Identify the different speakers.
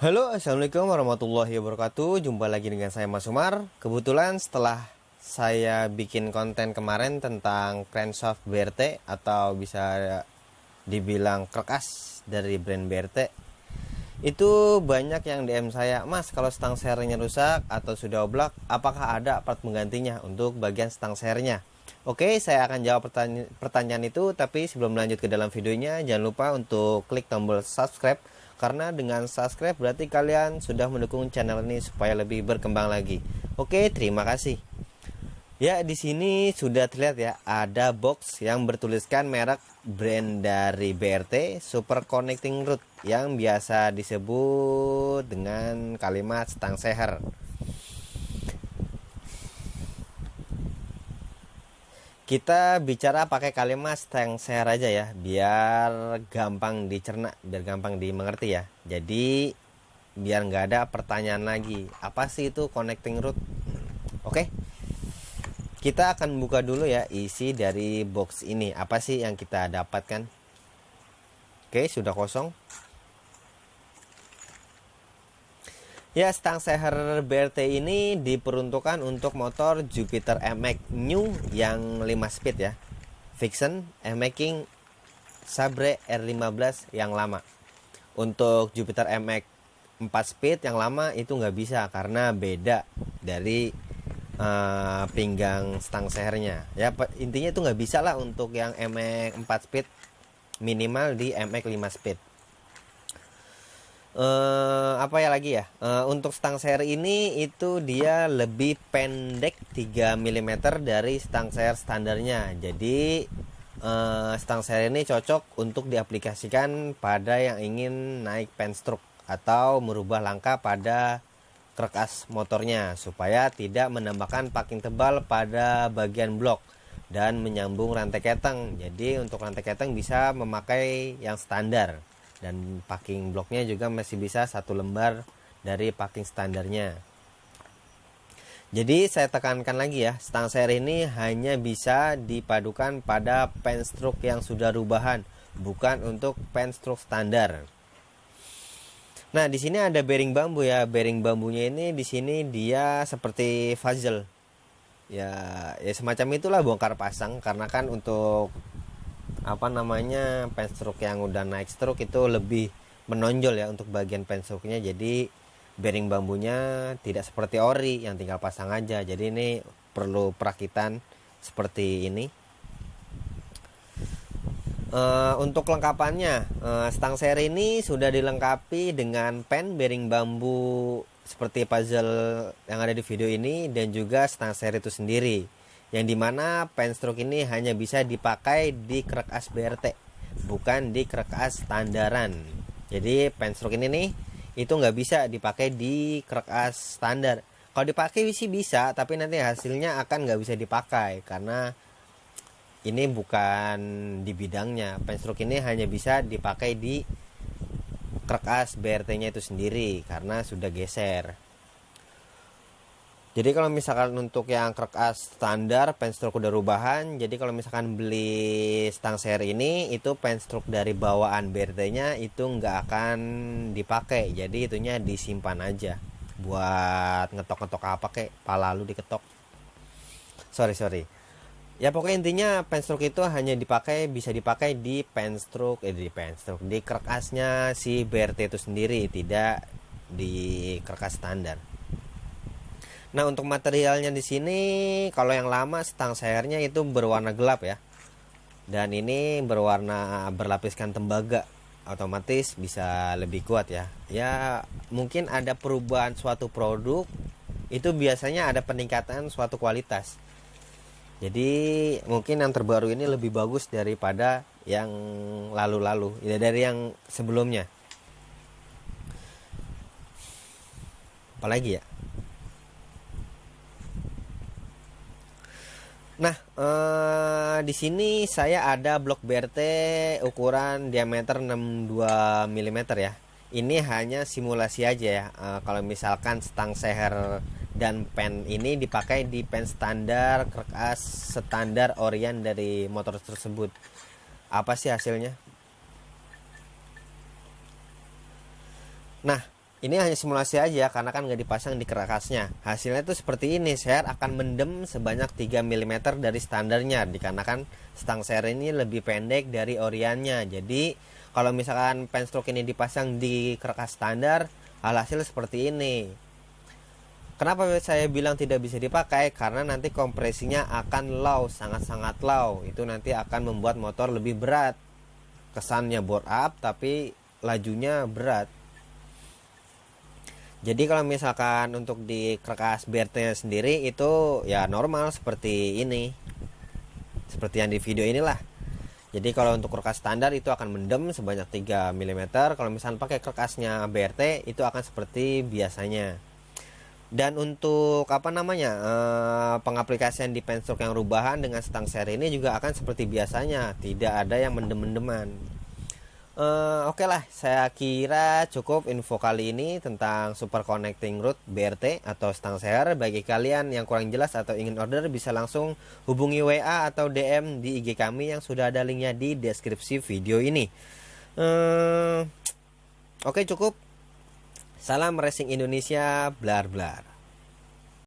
Speaker 1: Halo, assalamualaikum warahmatullahi wabarakatuh. Jumpa lagi dengan saya Mas Umar. Kebetulan setelah saya bikin konten kemarin tentang crankshaft BRT atau bisa dibilang kerkas dari brand BRT, itu banyak yang DM saya, Mas, kalau stang sernya rusak atau sudah oblak, apakah ada part menggantinya untuk bagian stang sernya? Oke, saya akan jawab pertanyaan itu, tapi sebelum lanjut ke dalam videonya, jangan lupa untuk klik tombol subscribe, karena dengan subscribe berarti kalian sudah mendukung channel ini supaya lebih berkembang lagi. Oke, terima kasih. Ya, di sini sudah terlihat ya, ada box yang bertuliskan merek brand dari BRT, Super Connecting Rod, yang biasa disebut dengan kalimat stang seher. Kita bicara pakai kalimat stang seher aja ya, biar gampang dicerna, biar gampang dimengerti ya. Jadi biar nggak ada pertanyaan lagi, apa sih itu connecting rod? Oke, kita akan buka dulu ya isi dari box ini. Apa sih yang kita dapatkan? Oke, sudah kosong. Ya, stang seher BRT ini diperuntukkan untuk motor Jupiter MX New yang 5 speed ya. Vixen, MX Sabre R15 yang lama. Untuk Jupiter MX 4 speed yang lama itu nggak bisa karena beda dari pinggang stang sehernya. Ya, intinya itu nggak bisa lah untuk yang MX 4 speed, minimal di MX 5 speed. Apa ya lagi ya, untuk stang seher ini itu dia lebih pendek 3 mm dari stang seher standarnya. Jadi stang seher ini cocok untuk diaplikasikan pada yang ingin naik penstroke atau merubah langkah pada kerkas motornya supaya tidak menambahkan packing tebal pada bagian blok dan menyambung rantai keteng. Jadi untuk rantai keteng bisa memakai yang standar, dan packing bloknya juga masih bisa 1 lembar dari packing standarnya. Jadi saya tekankan lagi ya, stang seher ini hanya bisa dipadukan pada penstroke yang sudah rubahan, bukan untuk penstroke standar. Nah, di sini ada bearing bambu ya. Bearing bambunya ini di sini dia seperti puzzle. Ya, ya semacam itulah, bongkar pasang, karena kan untuk apa namanya, penstroke yang udah naik stroke itu lebih menonjol ya untuk bagian penstroke-nya. Jadi bearing bambunya tidak seperti ori yang tinggal pasang aja. Jadi ini perlu perakitan seperti ini. Untuk lengkapannya, stang seher ini sudah dilengkapi dengan pen bearing bambu seperti puzzle yang ada di video ini, dan juga stang seher itu sendiri, yang dimana penstroke ini hanya bisa dipakai di kerkas BRT, bukan di kerkas standaran. Jadi penstroke ini nih itu nggak bisa dipakai di kerkas standar. Kalau dipakai sih bisa, tapi nanti hasilnya akan nggak bisa dipakai karena ini bukan di bidangnya. Penstroke ini hanya bisa dipakai di kerkas BRT-nya itu sendiri karena sudah geser. Jadi kalau misalkan untuk yang kerkas standar penstroke udah rubahan, jadi kalau misalkan beli stang seher ini, itu penstroke dari bawaan BRT-nya itu nggak akan dipakai. Jadi itunya disimpan aja buat ngetok-ngetok apa kek, pala lu diketok. Sorry. Ya pokoknya intinya penstroke itu hanya bisa dipakai di penstroke di kerkasnya si BRT itu sendiri, tidak di kerkas standar. Nah, untuk materialnya di sini kalau yang lama stang sehernya itu berwarna gelap ya. Dan ini berwarna berlapiskan tembaga, otomatis bisa lebih kuat ya. Ya, mungkin ada perubahan suatu produk, itu biasanya ada peningkatan suatu kualitas. Jadi mungkin yang terbaru ini lebih bagus daripada yang lalu-lalu, ya, dari yang sebelumnya. Apalagi ya. Nah, di sini saya ada blok BRT ukuran diameter 62 mm ya. Ini hanya simulasi aja ya. Kalau misalkan stang seher dan pen ini dipakai di pen standar kerkas standar orian dari motor tersebut, apa sih hasilnya? Nah, Ini hanya simulasi aja karena kan nggak dipasang di kerakasnya. Hasilnya tuh seperti ini, share akan mendem sebanyak 3 mm dari standarnya, dikarenakan stang share ini lebih pendek dari oriannya. Jadi kalau misalkan penstroke ini dipasang di kerakas standar, alhasil seperti ini. Kenapa saya bilang tidak bisa dipakai? Karena nanti kompresinya akan low, sangat-sangat low. Itu nanti akan membuat motor lebih berat. Kesannya bore up tapi lajunya berat. Jadi kalau misalkan untuk di kerakas BRT sendiri itu ya normal seperti ini. Seperti yang di video inilah. Jadi kalau untuk kerakas standar itu akan mendem sebanyak 3 mm. Kalau misalkan pakai kerakasnya BRT itu akan seperti biasanya. Dan untuk pengaplikasian di penstroke yang rubahan dengan stang seri ini juga akan seperti biasanya, tidak ada yang mendem-mendeman. Oke lah, saya kira cukup info kali ini tentang Super Connecting Rod BRT atau stang share. Bagi kalian yang kurang jelas atau ingin order bisa langsung hubungi WA atau DM di IG kami yang sudah ada linknya di deskripsi video ini. Oke, cukup. Salam Racing Indonesia, blar blar.